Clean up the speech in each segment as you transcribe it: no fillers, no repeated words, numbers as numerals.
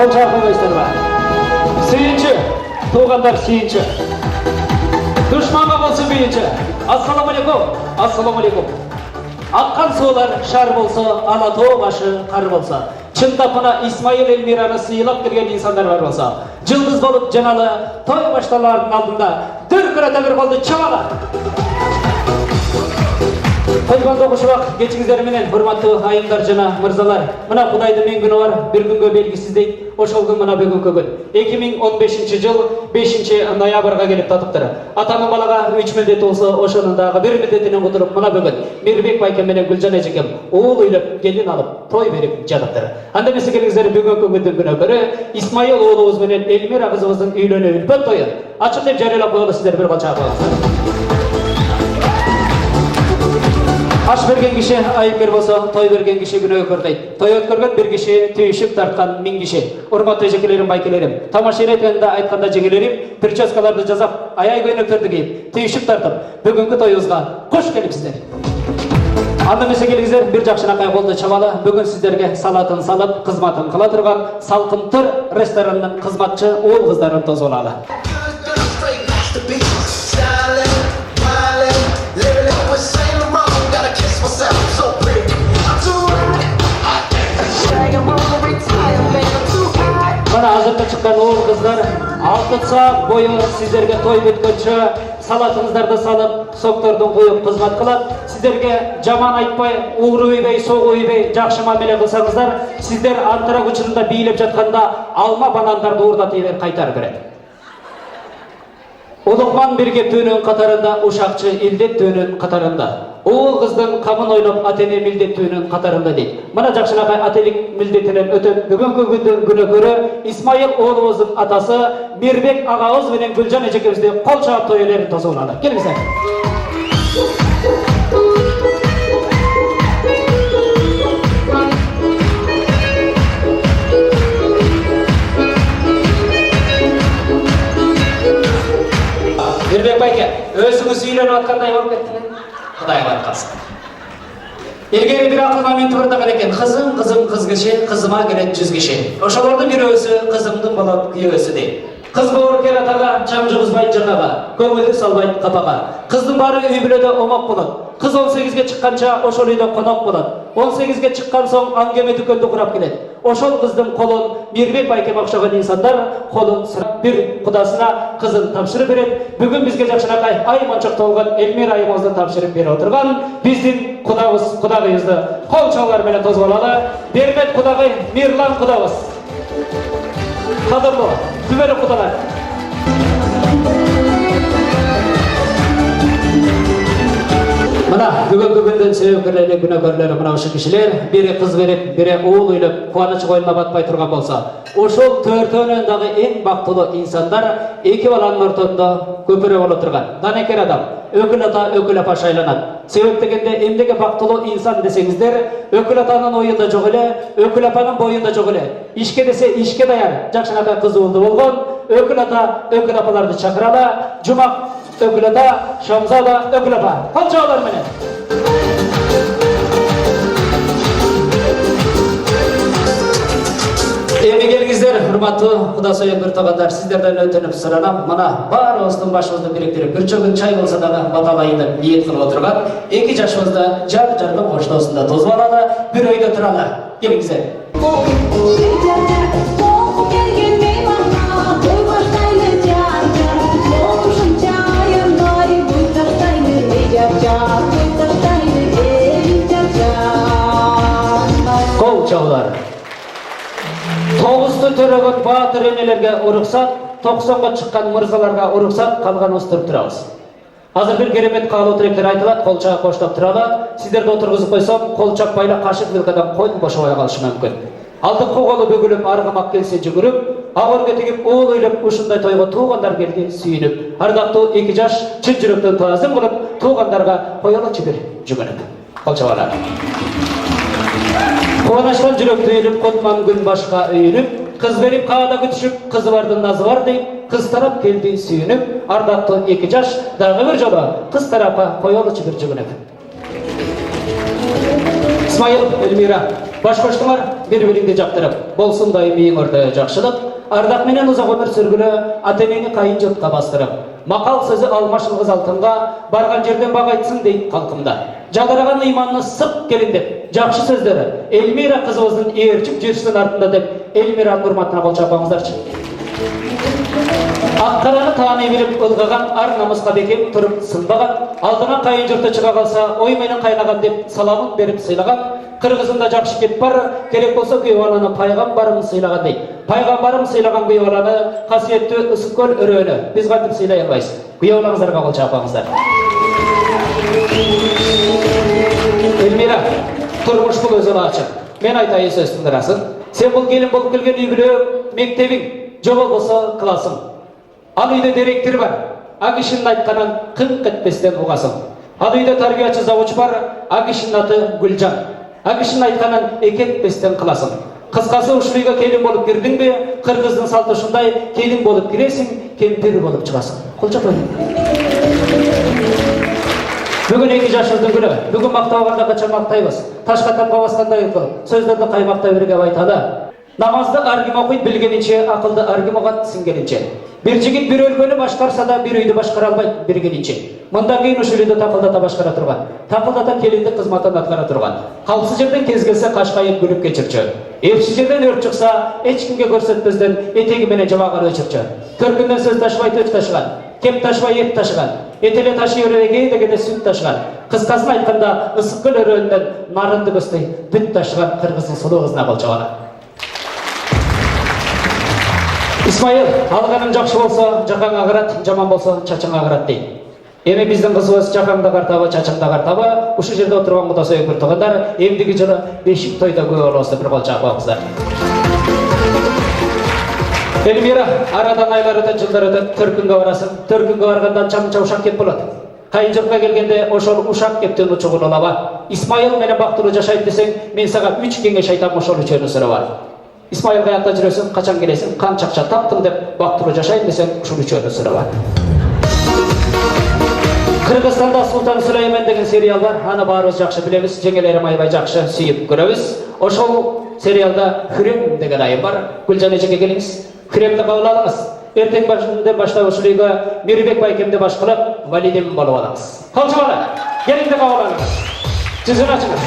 Kol çarpmamışlar var. Suyuncu, tuğanlar suyuncu. Düşmanға bolsun büyünçü. Assalamu alaikum. Assalamu alaikum. Akkan sular şar bolsa, Alatoğ başı kar bolsa. Çın tapına İsmail Elmira'nı sıyılap kirgen insanlar var bolsa. Cıldız bolup canalı, toy başlarının aldında Türkürete bir koldu çavala. Koygan dokuşubak geçingizler menen hurmatlı ayımlar jana mırzalar. Mına Kudayдын мен günü var, bir güngө belgisiz deyip, oşol gün mına bugünkü gün. 2015 yıl 5 noyabrga gelip tatıptır. Atamın balaga 3 mildet olsa oşonundağı bir milletine oturup mına bugün Mirbek Baykem menen Gülcan Ejekem oğul uylap gelin alıp toy verip jatıptır. Anda mesi kelingizler bugünkü gündün güne göre İsmail oğlubuz menen Elmira kızımыздың üylönü ülpöt toyu. Açık dep jarıylap koyulu sizler bir balçağı koyasınlar. Aş bergen kişi ayıp bolsa, toy bergen kişi günü ökörteydi. Toy ötkörgen bir kişi tüyüşüp tartkan min kişi. Urmatlı jekelerim, baykelerim. Tamaşir etkende aytkanda jekelerim, pirçoskalardı жазап, ayay көйнөктөрдү кийип, tüyüşüp tartıp, бүгүнкү тоюбузга кош келипсиздер. Анда эмесе келиңиздер, бир жакшынакай колду чабалы, бүгүн сиздерге салатын салып, кызматын кыла турган Салкынтыр ресторанынын кызматчы уул кыздарын тосулалы. Mana hazırda çıkan oğul kızlar 6 saat boyu sizlerge toy bütkönчө salatыңыздарды салып, соктордун коюп кызмат кылат. Сиздерге жаман айтпай, угру үйбөй, согу үйбөй, жакшы мамиле кылсаңыздар, сиздер антырак учурунда бийлеп жатканда алма банандарды уурдатып берип кайтарып берет. Улукман бир кептүүнүн катарында, ушакчы илдеттүүнүн катарында. Уул кыздын камын ойноп атене милдеттүүнүн катарында дейт. Мына жакшынакай ателик милдетинен өтөп, бүгүнкү күндүн күнөкөрү Исмаил оолубуздун атасы Мирбек агабыз менен Гүлжан эжекебизди кол чаап той элерин тосуулады. Келиңиздер. Мирбек байке, өзүңүз үйлөнүп аткандай болуп кеттиңиз. Кудайга баркасын. Илгери бир акыл момент бар деген экен. Кызым, кызым кыз киши, кызыма келет 100 киши. Ошолордун бирөөсү кызымдын болот күйөөсү дейт. Кыз боор кел атага, чам жугузбайт жакага, көңүлү салбайт капага. Кыздын баары үй бүлөдө омок болот. Кыз 18ге чыкканча ошол үйдө конок болот. 18ге чыккан соң аңгеме дүкөндү курап келет. Ошол кыздын колун Мирбек байкем окшогон инсандар колун сурап бир кудасына кызын тапшырып берет. Бүгүн бизге жакшынакай ай мончоктолгон Элмира айымызды тапшырып берип отурган биздин кудабыз, кудагыйыбызды кол чабуулар менен тосуулалы. Бермет кудагый, Мирлан кудабыз. Кадырлуу, түбөлүк кудалар. Мына бүгүнкү күндүн себепкерлери, күнөөкөрлөрү мына ушул кишилер, бири кыз берип, бири уул уйлап, кубаныч коюна батпай турган болсо, ошол төртөөнүн дагы эң бактылуу инсандар эки баланын ортосунда көпүрө боло турган. Данекер адам, өкүл ата, өкүл апа шайланат. Себеп дегенде эмнеге бактылуу инсан десеңиздер, өкүл атанын оюнда жок эле, өкүл апанын боюнда жок эле. Ишке десе ишке даяр, жакшынакай кыз уулду болгон, өкүл ата, өкүл апаларды чакыралы, жумак өкүл ата, Шамзада өкүл апа. Кол чабуулар менен. Эми келиңиздер, урматтуу куда союн бир тогандар, сиздерден өтүнүп суранам. Мына баарыбыздын башыбызды бириктирип, бир чөгүн чай болсо дагы баталайын деп ниет кылып отурган эки жашыбызды жар-жардын коштоосунда тосуп алалы, бир өйдө туралы. Келиңиздер. Кол чабуулар. 9'tu төрөгөн баатыр энелерге уруксат, 90га чыккан мырзаларга уруксат, калганыбыз туруп турабыз. Азыр бир керемет каалоо тилектер айтылат, кол чаап коштоп туралы. Сиздерди отургузуп койсом, кол чаппай эле кашык вилкадан койдун бошобой калышы мүмкүн. Алдыңкы колу бөгүлүп, аргамак келсе жүгүрүп, агыргы тигип уул ыйлап ушундай тойго туугандар келди сүйүнүп. Ардактуу 2 жаш чын жүрөктөн таазым кылып, туугандарга коелучу бир жүгүнүп. Кол чабуулар. Кубанычтан жүрөк түйүлүп, котман күн башка үйүнүп, кыз берип каада күтүшүп, кызы бардын назы бар дейт, кыз тарап келди сүйүнүп, ардактуу 2 жаш дагы бир жолу кыз тарапка коелучу бир жүгүнүп. Исмайыл, Эльмира, баш-баштыңар бір-біріңді жақтырып, болсын дайым үйіңірді жақшылық, ардақ менен ұзақ өмір сүргілі, ата-енені қайын жұртқа бастырып, мақал сөзі алмашылғыз алтынға, барған жерден бағайтсын дейді қалқымда. Жадыраған иманны сып келін деп, жақшы сөздері, Эльмира қызымыздың ерчіп жершінің артында деп, Эльмираның ұрматына қол шапаңыздаршы. Аққараны таны беріп ылғаған, ар намысқа бекем тұрып сынбаған, алдынан қайын жұрты шыға қалса, ой менен қайнаған деп саламын беріп сыйлаған, қырғызында жақшы кет бар, керек болса күйеуаланы пайғамбарым сыйлаған дейді. Пайғамбарым сыйлаған күйеуаланы қасиетті Ысықкөл өрөні біз қайтып сыйлай алмайсыз. Күйеуаларыңыздарға қол шапаңыздар. Эльмира, тұрмыш бұл өзі ашық. Мен айтайын сөз тыңдырасың. Сен бұл келін болып келген үй білеу, мектебің, жоба болса класың. Ал үйде директор бар, ағышын айтқанын қыңқ етпестен ұғасың. Ал үйде тарбиячы завуч бар, ағышын аты Гүлжан. Ағышын айтқанын екетпестен қыласың. Қысқасы ұшырыйға келін болып кірдің бе, қырғыздың салтышындай келін болып кіресің, кемпір болып шығасың. Қол шапайын. Бүгін 2 жашылдың күні, бүгін мақтауғанда қача мақтаймыз. Ташқа тамға басқандай ұйқыл, сөздерді қаймақтай бірге айтады. Намазды аргим оқиды білгенінше, ақылды аргим оғат сіңгенінше. Bir жігіт bir өлкені башқарса да, bir үйді башқара албайды бергенінше. Мұнда кейін үш үйді тақылдата башқара тұрған. Тақылдата келінді қызматтан атқара тұрған. Қалпсы жерден кез келсе қашқайып гүліп кечірчі. Ерші жерден өрт шықса, ешкімге көрсетпізден етегі менен жамағар өчірчі. Төркінден сөз ташыбай төт ташыған. Кеп ташыбай ет ташыған. Етеле ташы өрелеге дегенде сүт ташыған. Қысқасын айтқанда Ысықкөл өрөөнүнөн нарынды көстей бүт ташыған қырғыздың сұлу қызына қол шабады. Исмайыл, алғаның жақшы болса, жақаң ағырат, жаман болса, чачаң ағырат дейді. Еме біздің қызымыз жақаңда қартабы, чачаңда қартабы, ұшы жерде отырған құдасы өкір тұғындар, емдігі жылы бешік тойда көй олысы бір қол шақпағыздар. Эльмира, арадан айлар өтін, жылдар өтін, Төркінге барасың, Төркінге барғандан чамынша ушақ кеп болады. Қайын жұртқа келгенде ошол ушақ кептен ұчығын олаба. Исмайыл менен бақтылы жашайды десең, мен саға 3 кеңеш айтам ошол үчөөнү сұры бар. Исмайыл қаяқта жүресің, қачан келесің, қанша ақша таптың деп бақтылы жашайын десең, ушул үчөөнү сұры бар. Қырғызстанда Султан Сүлеймен деген сериал бар. Аны барыбыз жақшы білеміз, жеңелерім айбай жақшы сүйіп көрөбүз. Ошол сериалда Хүрем деген айым бар. Гүлжан эжеге келиңиз. Хүремді қабыл алыңыз. Ертең баштап ушул үйгө Мирбек байкемди баш кылып, валидем болуп алыңыз. Кол чабалы. Келинди кабыл алыңыз. Жүзүн ачыңыз.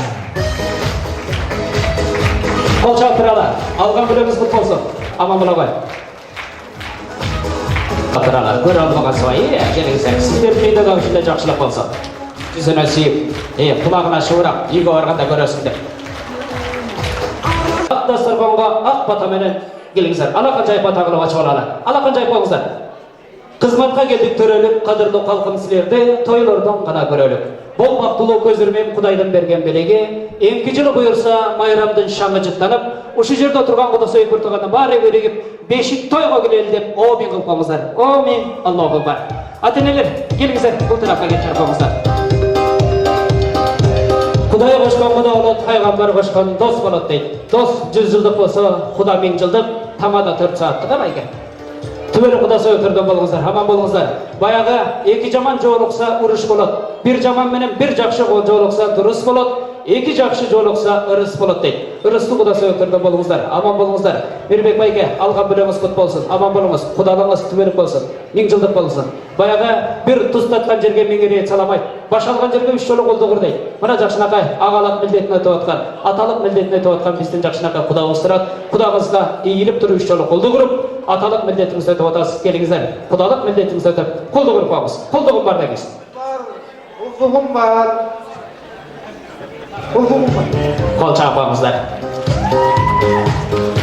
Кол чабып туралы. Алган күнүңүз кут болсун. Аман бола кой. Атырала, көрө алмаған свайы, келіңіздер, сіздердің үйде дауышында жақшылық болсын. Жүзіне сүйіп, құлағына шуырап, үйге барғанда көресіңдер. Ақ дастарханға ақ батаменен келіңіздер, алақан жайып атағылы бачып алалы. Алақан жайып болыңыздар. Қызматқа келдік төрелік, қадырлы қалқым сілерді, тойлардан ғана көрелік. Бол бақтылы көзірмен Құдайдың берген белеге, емкі жылы бұйырса майрамдың шаңы жыттанып, ұшы жерде отырған құдасы өйкір тұрғанын бары көрегіп, бешік тойға келелі деп, омен қылып қоңыздар. Омен, Аллаху бар. Ата-енелер, келіңіздер, бұл тарапқа кетшір қоңыздар. Құдай қошқан құда олады, пайғамбар қошқан дос болады дейді. Дос 100 жылдық болса, құда 1000 жылдық, тамада 4 сағаттық арайға. Түбелі құдасы өтірден болыңыздар, аман болыңыздар. Баяғы 2 жаман жолықса ұрыш болады. 1 жаман менен 1 жақшы жолықса дұрыс болады. 2 жақшы жолықса ырыс болады дейді. Ырысты құдасы өтірден болыңыздар, аман болыңыздар. Мирбек байке, алған біліңіз құт болсын, аман болыңыз, құдалыңыз түбелік болсын, 1000 жылдық болсын. Баяғы бір тұстатқан жерге 1000 рет саламайды. Баш алған жерге 3 жолы қолды құрдайды. Мына жақшынақай ағалық міндетін өтіп отқан, аталық міндетін өтіп отқан біздің жақшынақай құда ұстырады. Құдағызға иіліп тұрып 3 жолы қолды құрып, аталық міндетіңізді өтіп отасыз. Келіңіздер, құдалық міндетіңізді өтіп, қолды құрып қоямыз. Қолдығым бар деңіз. Құлдығым бар. Қол шапаңыздар.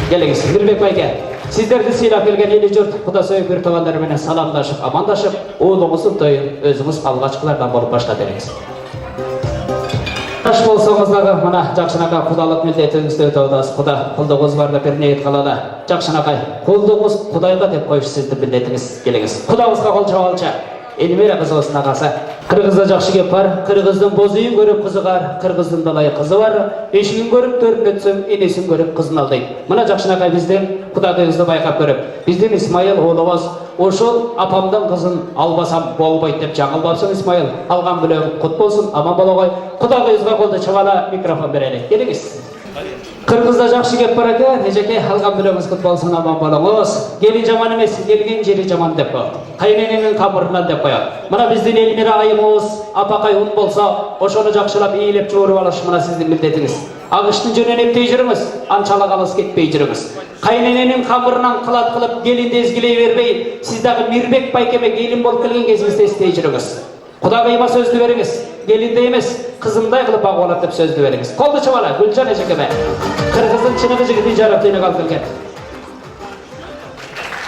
Келіңіз, Мирбек байке, сіздерді сыйлап келген елі жұрт құдасы өкір туғандарымен саламдашып, амандашып, ұлыңыздың тойын өзіңіз алғашқылардан болып башқа беріңіз. Қаш болсаңыздағы мына жақшынақай құдалық міндетіңізді өтіп отасыз. Құда құлдығыз барды бір ниет қалады. Жақшынақай, құлдығыз Құдайға деп қойшы сізді міндетіңіз. Келіңіз, құдағызға қол шабалшы. Эльмира қызығысына қасы. Kırgızda жақшы кеп бар, Kırgızdın boz үйін көріп қызығар, Kırgızdın далай қызы бар, ешігін көріп төрін өтсем, енесін көріп қызын алдайды. Мына жақшынақай бізден құдағайызды байқап көріп, бізден Исмайыл олығыз, ошол апамдан қызын албасам болбайды деп жаңылбапсың Исмайыл. Алған білем құт болсын, аман бола ғой. Құдағайызға қолды чабала микрофон берелі. Келіңіз. Kırgızda жақшы кеп бар екен, ежеке алған білеміз құт болсын, аман болыңыз. Gelin жаман емес, келген жері жаман деп қояды. Қайнененің қабырынан деп қояды. Мына біздің Эльмира айымыз, апақай ұн болса, ошоны жақшылап иілеп жуырып алыш, мына сіздің міндетіңіз. Ағыштың жөнен ептей жүріңіз, анчала қалыс кетпей жүріңіз. Қайнененің қабырынан қылат қылып, келінді езгілей бермей, сіздағы Мирбек байкеме келін болып келген кезіңізде істей жүріңіз. Құдағайыма сөзді беріңіз, келінді емес, қызымдай қылып бағуалап деп сөзді беріңіз. Қолды чабала, Гүлжан ежекеме. Қырғыздың чынығы жігіті жарақтайны қалып келген.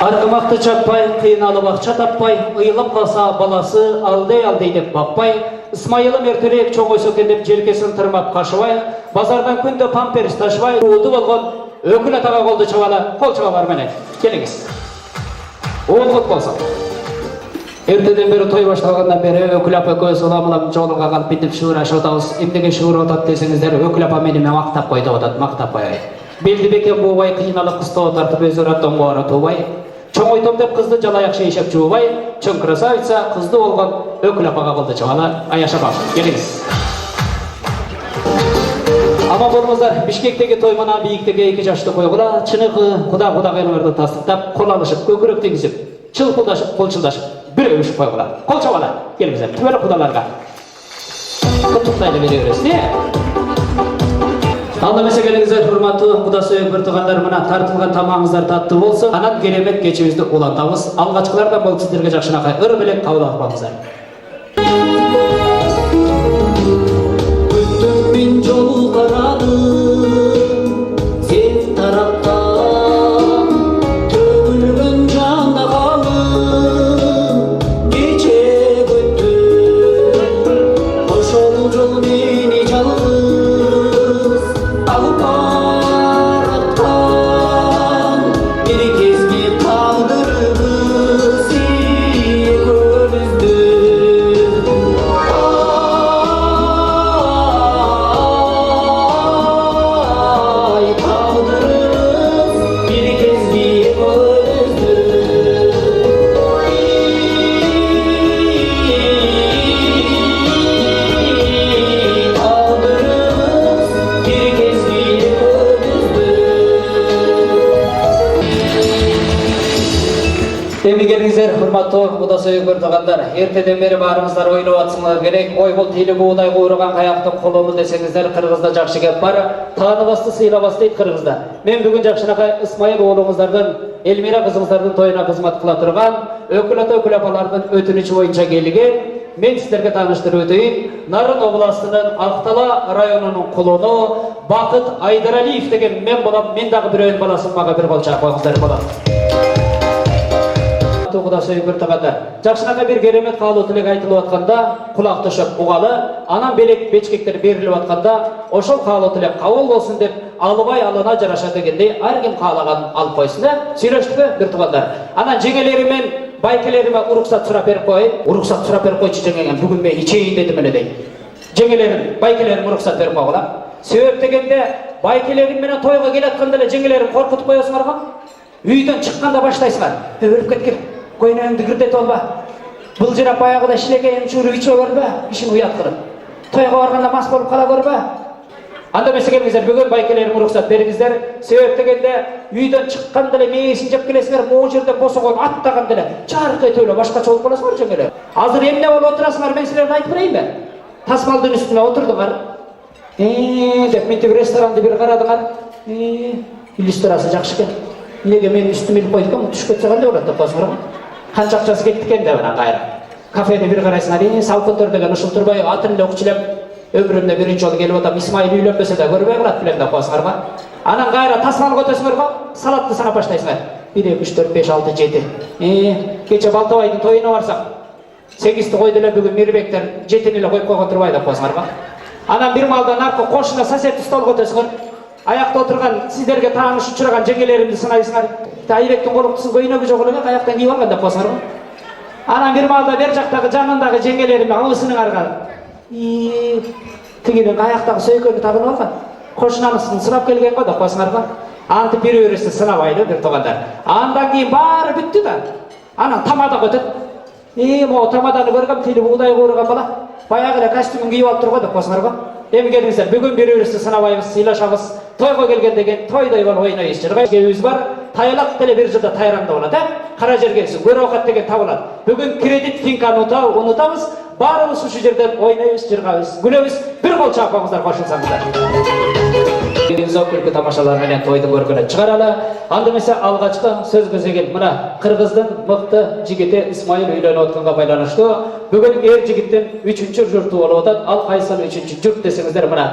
Арғымақты чаппай, қиыналып ақша таппай, ұйылып қалса баласы алдай деп бақпай, Исмайылым ертелек чоң ойсөкен деп желкесін тұрмап қашыбай, базардан күнді памперс ташыбай, ұлды болған өкіл атаға қолды чабала, қол чабалар менен. Келіңіз. Оғылғыт болсын. Ертеден бері той башталғандан бері өкіл апа көз ұламылап жолыға қалып бітіп шуыр ашылтауыз. Емдеге шуыр отат десеңіздер, өкіл апа мені мақтап қойды отат, мақтап қойай. Белді бекен буыбай қиыналық қыстау тартып өз ұраттан қуары туыбай. Чоң ойтом деп қызды жалаяқ шейшеп жуыбай, чоң красавица қызды болған өкіл апаға қылды чабала, аяшабап. Келіңіз. Аман болыңыздар, Бишкектегі той мына биіктігі 2 жашты қойғыла, чынығы құда-құдағайларды тастықтап, қол алышып, көкірек тегізіп, чылпылдашып, қолшылдашып, бір өшіп қойғыла. Қол чабала, келіңіздер, түбелі құдаларға. Құттықтайды бере бересін, не? Алдамесе келіңіздер, құрматты құда сүйек бір тұғандар, мына тартылған тамағыңыздар татты болсын. Анат керемет кечімізді ұлантамыз. Алғачқылардан бол сіздерге жақшынақай ыр білек қаулы ақпамыздар. Мен жол қарадым, сен тараптан, төгілген жанда қалым, кечек өттім, ошол жол мені жалғыз, алып баратқан, бір кезге тағдырымыз екеумізді. Эми келіңіздер, құрматты құда сүйек бір тұғандар. Ертеден бері барыңыздар ойлап атсыңлар керек. Ой бұл тейлі буыдай қуырған қаяқты қолымы десеңіздер, Қырғызда жақшы кеп бар. Тағаны басты, сыйла басты дейді Қырғызда. Мен бүгін жақшынақай Исмайыл оғлыңыздардың, Эльмира қызыңыздардың тойына қызмат қыла тұрған, өкіл ата өкіл апалардың өтініші бойынша келген. Мен сіздерге таныштырып өтейін. Нарын областының Ақтала районының құлыны Бақыт Айдаралиев деген мен болам. Мен дағы біреуін баласын маға бір қол шақ қойыңыздар болады. Құда сүйек бір тұғанда. Жақшынаға бір керемет қалу тілек айтылып атқанда, құлақ түшіп ұғалы, анан белек бечкектер беріліп атқанда, ошол қалу тілек қауыл болсын деп, алыбай алына жараша дегендей, әрген қалаған алып қойсын да, сөйлештігі бір тұғандар. Анан жеңелерімен, байкелеріме ұрықсат сұрап беріп қой, ұрықсат сұрап беріп қойшы жеңеген, бүгін мен ичейін деді мені дей. Жеңелерім, байкелерім ұрықсат беріп қойғыла. Себеп дегенде, байкелерім менен тойға келатқанда жеңелерім қорқытып қойасыңарға, үйден шыққанда баштайсыңар, өліп кеткен. Көйнеңді кірдет олба. Бұл жырап баяғыда шілеге емшурі иче көрбе, ішін ұят қырып. Тойға барғанда мас болып қала көрбе. Анда мәселеңіздер, бүгін байкелерім рұқсат беріңіздер. Себеп дегенде, үйден шыққанда мейесін жеп келесіңер, моң жерден босы қойып аттағанда жарқай төйлі башқаша болып қаласыңар жеңелер. Азыр емне болып отырасыңар, мен сілерді айтып берейін бе? Тасмалдың үстіне отырдыңар. Деп ментеп ресторанды бір қарадыңар. Иллюстрация жақшы кен. Неге мен үстіме іліп қойдықам, түш кетсе қандай болады деп қосыңар ма? Қанша ақшасы кетті екен деп қайра. Кафеде бір қарайсыңар, салқын деген ұшыл тұрбай, атырында оқшылап, өмірімде бірінші жолы келіп отам, Исмайыл үйленбесе де көрбей қалады білем деп қосыңар ма? Анан қайра тасманы көтесіңер ма? Салатты санап баштайсыңар. 1, 2, 3, 4, 5, 6, 7. Кеше Балтабайдың тойына барсақ, 8-ті қойды эле бүгін Мирбектер 7-ни эле қойып қойған тұрбай деп қосыңар ма? Анан бір малдан арқы қошына сосед стол көтесіңер. Аяқта отырған сіздерге таныш ұшыраған жеңелерімді сынайсыңар. Айбектің қолықтысын көйнегі жоқ өлеме, аяқтан киіп алған деп қосыңар ма? Ana bir malda bir jaktagı janındagı jengelerim ağısının argalı. Tiginin ayaktagı söykөнү tagынып алган. Кошунанысын сұрап келген ғой да қосыңарға. Антып бир өрісі сынабайды бір тоғандар. Андан кейін бары бүтті да. Анан тамада көтөт. Мо тамаданы көргөм тили бугдай куурган бала. Баягы эле костюмун кийип алып турган да қосыңарға. Эми келиңиздер, бүгүн бир өрісі сынабайбыз, сыйлашабыз. Тойго келген деген тойдой болуп ойнойбуз. Жыргайбыз бар. Тайлак деле бир жылда тайрамда болот, Кара жер келсин, көр оокат деген табылат. Бүгүн кредит финканы унутабыз. Барыбыз ушу жерден ойнойбуз, жыргайбыз, күлөбүз. Бир кол чаап коңуздар, кошулсаңыздар. Зок күлкү тамашалар менен тойду көргөнө чыгаралы. Анда эмесе алгачкы сөз көзөген мына Кыргыздын мыкты жигити Исмайыл үйлөнүп атканга байланыштуу бүгүн эр жигиттин 3-чү журту болуп атат. Ал кайсыл 3-чү журт десеңиздер мына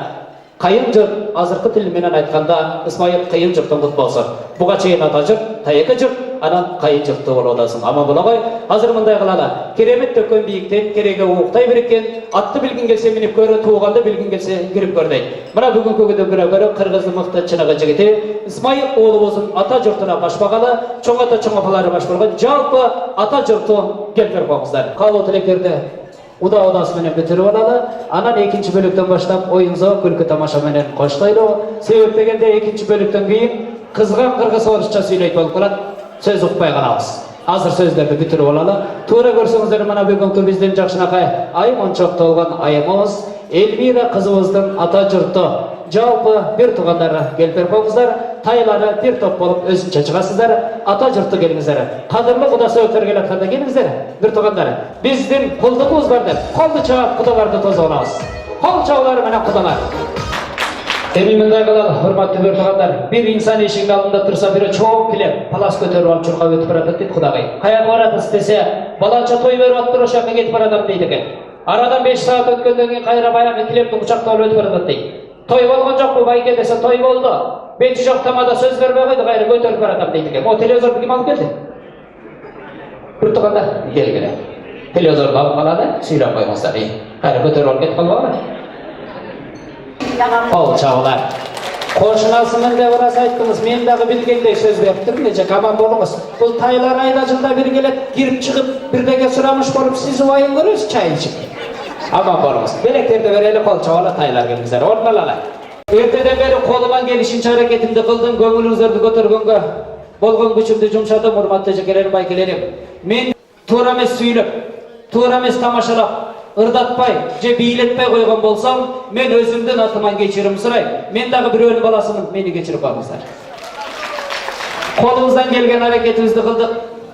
Кайын жұрт, азыркы тил менен айтканда Исмайыл кайын жұрттың құт болсын. Буга чейин ата жұрт, тайекі жұрт, анан кайын жұртты болуп атасың. Аман бола ғой. Азыр мындай кылалы. Керемет төккөн бийиктен, кереге ууктай бириккен, атты билгин келсе минип көрө, тууганды билгин келсе кирип көр дейт. Мына бүгүнкү күндө көрө Кыргыздын мыкты чыныгы жигити Исмайыл оолубуздун ата журтуна башпагалы, чоң ата чоң апалары баш болгон жалпы ата журту келип коңуздар. Каалоо тилектерди Уda-udası менен бүтүрүп алалы. Анан экинчи бөлүктөн баштап оюн-зоо күлкү тамаша менен коштойлу. Себеп дегенде экинчи бөлүктөн кийин кызган кыргыз орусча сүйлөйт болуп калат. Сөз укпай калабыз. Азыр сөздөрдү бүтүрүп алалы. Туура көрсөңүздөр мына бүгүнкү биздин жакшынакай аймончоктолгон айымыбыз Эльмира кызыбыздын ата журту жалпы бир туугандары келип коңуздар. Тайлары бир топ болуп өзүнчө чыгасыздар. Ата журту келиңиздер. Кадырлуу куда сөктөр келатканда келиңиздер. Бир туугандар. Биздин кулдугубуз бар деп, колду чаап кудаларды тосуп алабыз. Кол чабуулары менен кудалар. Эми мындай кылалы, урматтуу бир туугандар. Бир инсан эшигинин алдында турса, бирөө чоң килеп, палас көтөрүп алып чуркап өтүп баратат дейт Кудагай. Каяка баратсыз десе, балача той берип атып ошол жака кетип баратам дейт экен. Арадан 5 саат өткөндөн кийин кайра баягы килепти кучактап өтүп баратат дейт. Той болгон жокпу байке десе, той болду. Бети жок тамада сөз бербей койду, кайра көтөрүп баратам дейт экен. О телевизорду ким алып келди? Бир туугандар келгиле. Телевизорду алып калады, сүйлөп коймоздар. Кайра көтөрүп алып кетип калбагыла. Ол чабуулар. Кошунасымын деп ырас айттыңыз, мен дагы билгендей сөз берип турмун, эжек аман болуңуз. Бул тайлар айда жылда бир келет, кирип чыгып, бирдеге сурамыш болуп, сиз убайын көрөсүз, чай ичип. Аман болуңуз. Белектерди берели, кол чабуулар, тайлар келиңиздер. Ордун алалы. Эртеден бери колуман келишинче аракетимди кылдым, көңүлүңүздөрдү көтөргөнгө болгон күчүмдү жумшадым, урматтуу эжекелерим, байкелерим. Мен туура эмес сүйлөп, туура эмес тамашалап, ырдатпай же бийлетпей койгон болсом, мен өзүмдүн атыман кечирим сурайм. Мен дагы бирөөнүн баласымын, мени кечирип коюңуздар. Колубуздан келген аракетибизди кылдык.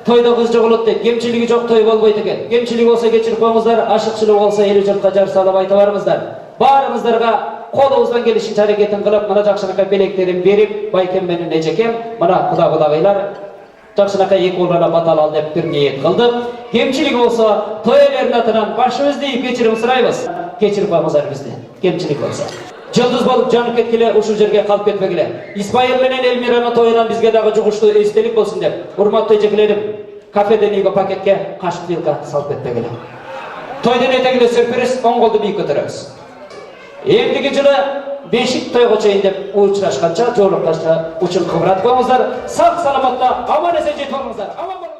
Тойдо кыз жоголот дейт. Кемчилиги жок той болбойт экен. Кемчилиги болсо кечирип коюңуздар, ашыкчылык болсо эли журтка жар салып айта барыңыздар. Баарыңыздарга колубуздан келишинче аракетин кылып, мына жакшынакай белектерин берип, байкем менен эжекем, мына кудагайлар жакшынакай эки уулана баталал деп бир ниет кылдык. Кемчилик болсо той элеринин атынан башыбызды ийип кечирим сурайбыз. Кечирип коюңуздар бизди. Кемчилик болсо. Жылдыз болуп жанып кеткиле, ушул жерге калып кетпегиле. Исмайыл менен Эльмиранын тоюнан бизге дагы жугуштуу эстелик болсун деп, урматтуу эжекелерим, кафеден үйгө пакетке кашык вилка салып кетпегиле. Тойдон этегинде сюрприз, оң колду бийик көтөрөбүз. Эмдиги жылы бешик тойго чейин деп учурашканча, жолукканча учун кыбыратып коюңуздар. Сак саламатта аман эсен жетип алыңыздар.